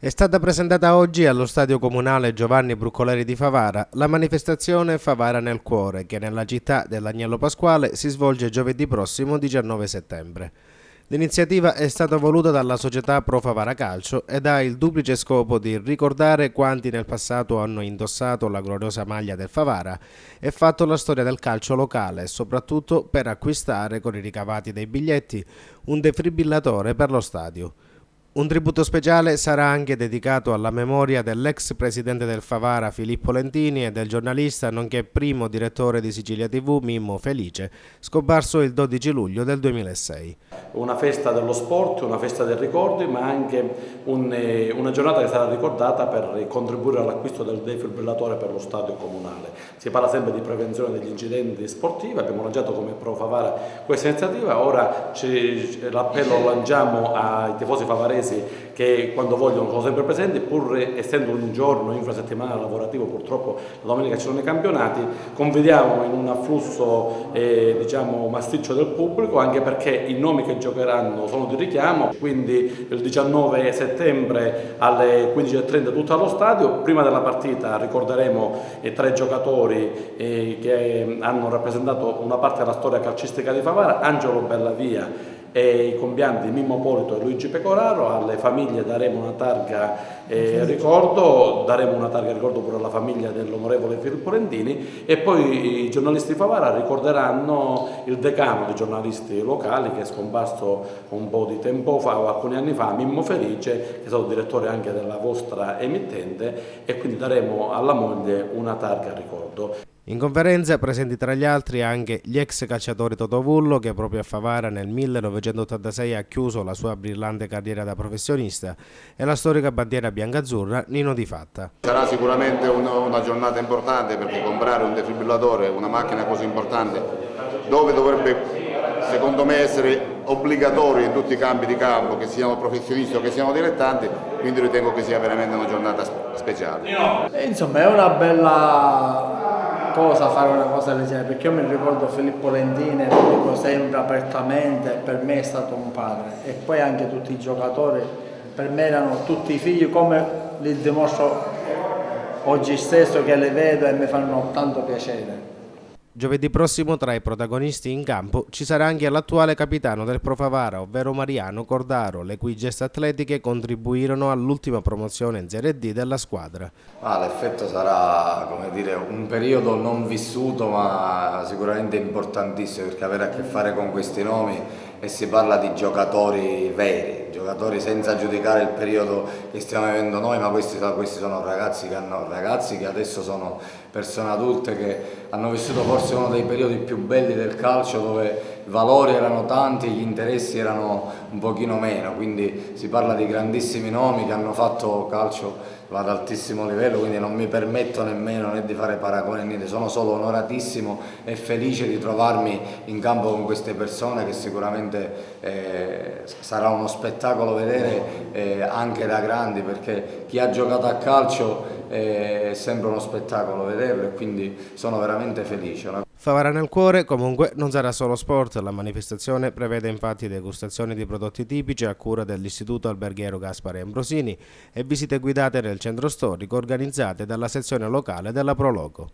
È stata presentata oggi allo Stadio Comunale Giovanni Brucoleri di Favara la manifestazione Favara nel Cuore, che nella città dell'Agnello Pasquale si svolge giovedì prossimo 19 settembre. L'iniziativa è stata voluta dalla società Pro Favara Calcio ed ha il duplice scopo di ricordare quanti nel passato hanno indossato la gloriosa maglia del Favara e fatto la storia del calcio locale e soprattutto per acquistare con i ricavati dei biglietti un defibrillatore per lo stadio. Un tributo speciale sarà anche dedicato alla memoria dell'ex presidente del Favara Filippo Lentini e del giornalista nonché primo direttore di Sicilia TV Mimmo Felice, scomparso il 12 luglio del 2006. Una festa dello sport, una festa dei ricordi, ma anche una giornata che sarà ricordata per contribuire all'acquisto del defibrillatore per lo stadio comunale. Si parla sempre di prevenzione degli incidenti sportivi, abbiamo lanciato come Pro Favara questa iniziativa, ora l'appello lo lanciamo ai tifosi favaresi che quando vogliono sono sempre presenti, pur essendo un giorno infrasettimanale lavorativo, purtroppo la domenica ci sono i campionati, confidiamo in un afflusso massiccio del pubblico, anche perché i nomi che giocheranno sono di richiamo, quindi il 19 settembre alle 15:30 tutto allo stadio. Prima della partita ricorderemo i 3 giocatori che hanno rappresentato una parte della storia calcistica di Favara: Angelo Bellavia e i compianti Mimmo Polito e Luigi Pecoraro. Alle famiglie daremo una targa ricordo, pure alla famiglia dell'onorevole Filippo Lentini, e poi i giornalisti di Favara ricorderanno il decano dei giornalisti locali che è scomparso un po' di tempo fa, o alcuni anni fa, Mimmo Felice, che è stato direttore anche della vostra emittente, e quindi daremo alla moglie una targa ricordo. In conferenza presenti tra gli altri anche gli ex calciatori Totò Vullo, che proprio a Favara nel 1986 ha chiuso la sua brillante carriera da professionista, e la storica bandiera biancazzurra Nino Di Fatta. Sarà sicuramente una giornata importante, perché comprare un defibrillatore, una macchina così importante, dove dovrebbe secondo me essere obbligatorio in tutti i campi di campo, che siano professionisti o che siano dilettanti, quindi ritengo che sia veramente una giornata speciale. Insomma, è una bella cosa fare una cosa del genere, perché io mi ricordo Filippo Lentini, lo dico sempre apertamente, per me è stato un padre, e poi anche tutti i giocatori per me erano tutti i figli, come li dimostro oggi stesso, che le vedo e mi fanno tanto piacere. Giovedì prossimo tra i protagonisti in campo ci sarà anche l'attuale capitano del Pro Favara, ovvero Mariano Cordaro, le cui gesta atletiche contribuirono all'ultima promozione in Serie D della squadra. L'effetto sarà, come dire, un periodo non vissuto, ma sicuramente importantissimo, perché avere a che fare con questi nomi, e si parla di giocatori veri, giocatori senza giudicare il periodo che stiamo vivendo noi, ma questi sono ragazzi che adesso sono persone adulte, che hanno vissuto forse uno dei periodi più belli del calcio, dove i valori erano tanti, gli interessi erano un pochino meno, quindi si parla di grandissimi nomi che hanno fatto calcio ad altissimo livello, quindi non mi permetto nemmeno né di fare paragoni, niente. Sono solo onoratissimo e felice di trovarmi in campo con queste persone, che sicuramente sarà uno spettacolo vedere anche da grandi, perché chi ha giocato a calcio è sempre uno spettacolo vederlo, e quindi sono veramente felice. Favara nel Cuore comunque non sarà solo sport, la manifestazione prevede infatti degustazioni di prodotti tipici a cura dell'Istituto Alberghiero Gaspare Ambrosini e visite guidate nel centro storico organizzate dalla sezione locale della Pro Loco.